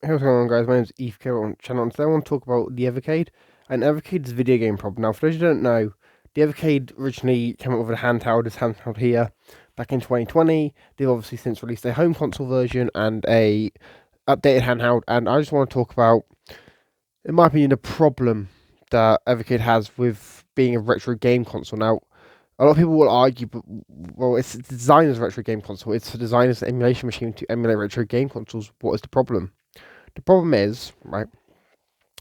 Hey, what's going on, guys? My name's Evercade on the channel, and today I want to talk about the Evercade and Evercade's video game problem. Now, for those who don't know, the Evercade originally came out with a handheld, this handheld here, back in 2020. They've obviously since released a home console version and a updated handheld, and I just want to talk about, in my opinion, the problem that Evercade has with being a retro game console. Now, a lot of people will argue, but well, it's designed as a retro game console. It's designed as an emulation machine to emulate retro game consoles. What is the problem? The problem is, right,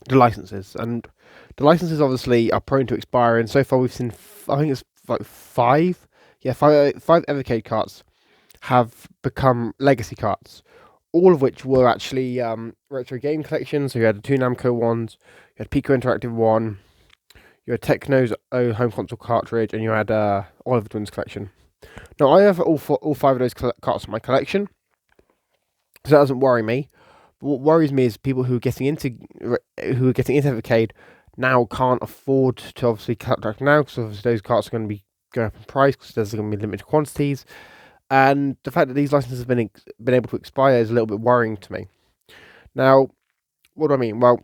the licenses. And the licenses obviously are prone to expire. And so far, we've seen, I think it's like five Evercade carts have become legacy carts, all of which were actually retro game collections. So you had the two Namco ones, you had Pico Interactive one, you had Techno's home console cartridge, and you had Oliver Twins collection. Now, I have all five of those carts in my collection, so that doesn't worry me. But what worries me is people who are getting into Evercade now can't afford to obviously cut back now, because obviously those carts are going to be going up in price because there's going to be limited quantities, and the fact that these licenses have been able to expire is a little bit worrying to me. Now, what do I mean? Well,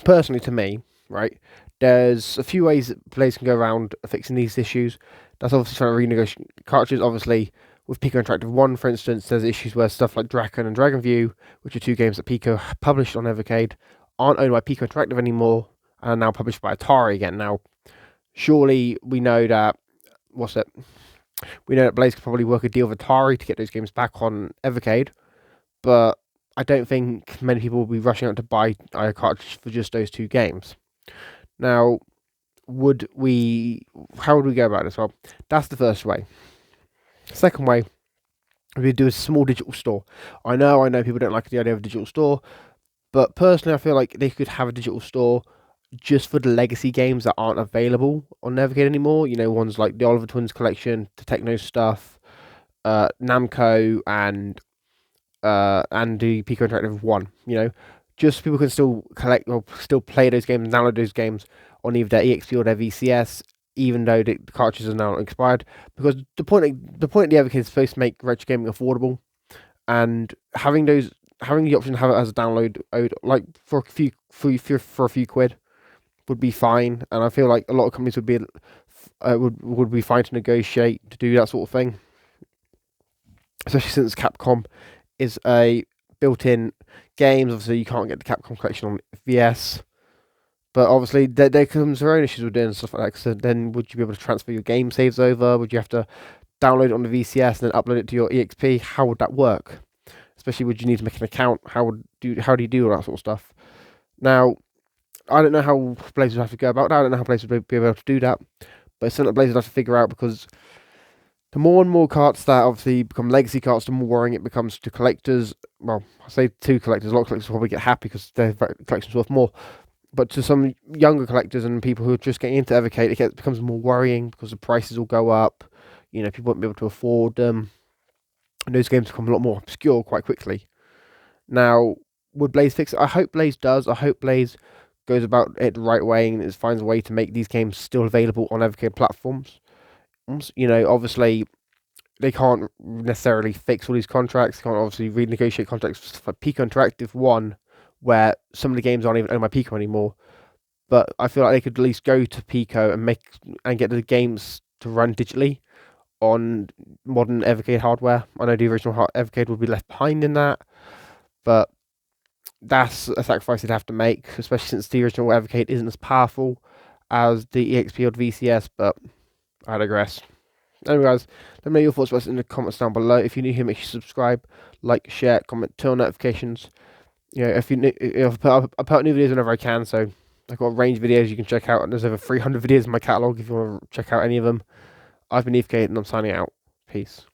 personally, to me, right, there's a few ways that players can go around fixing these issues. That's obviously trying to renegotiate cartridges. Obviously, with Pico Interactive 1, for instance, there's issues where stuff like Draken and Dragon View, which are two games that Pico published on Evercade, aren't owned by Pico Interactive anymore and are now published by Atari again. Now, surely we know that, we know that Blaze could probably work a deal with Atari to get those games back on Evercade, but I don't think many people will be rushing out to buy a cartridge for just those two games. Now, how would we go about this? Well, that's the first way. Second way, we do a small digital store. I know people don't like the idea of a digital store, but personally, I feel like they could have a digital store just for the legacy games that aren't available on Evercade anymore. You know, ones like the Oliver Twins collection, the Techno stuff, Namco, and the Pico Interactive one. You know, just so people can still collect or still play those games and download those games on either their EXP or their VCS, even though the cartridges are now expired. Because the point of the Evercade is supposed to make retro gaming affordable, and having the option to have it as a download, like for a few quid, would be fine. And I feel like a lot of companies would be fine to negotiate to do that sort of thing, especially since Capcom is a built-in games. Obviously, you can't get the Capcom collection on VS, but obviously there comes their own issues with doing stuff like that. So then, would you be able to transfer your game saves over? Would you have to download it on the VCS and then upload it to your EXP? How would that work? Especially, would you need to make an account? How do you do all that sort of stuff? Now, I don't know how Blaze would have to go about that. I don't know how Blaze would be able to do that, but it's something that Blaze would have to figure out, because the more and more carts that obviously become legacy carts, the more worrying it becomes to collectors. Well, I say to collectors, a lot of collectors will probably get happy because their collection's worth more. But to some younger collectors and people who are just getting into Evercade, it becomes more worrying because the prices will go up. You know, people won't be able to afford them, and those games become a lot more obscure quite quickly. Now, would Blaze fix it? I hope Blaze does. I hope Blaze goes about it the right way and finds a way to make these games still available on Evercade platforms. You know, obviously, they can't necessarily fix all these contracts. They can't obviously renegotiate contracts for Pico Interactive 1, where some of the games aren't even owned by Pico anymore. But I feel like they could at least go to Pico and get the games to run digitally on modern Evercade hardware. I know the original Evercade would be left behind in that, but that's a sacrifice they'd have to make, especially since the original Evercade isn't as powerful as the EXP or VCS. But I digress. Anyway, guys, let me know your thoughts about it in the comments down below. If you're new here, make sure you subscribe, like, share, comment, turn on notifications. You know, if I put out new videos whenever I can, so I've got a range of videos you can check out, and there's over 300 videos in my catalogue if you want to check out any of them. I've been Eve Kate, and I'm signing out. Peace.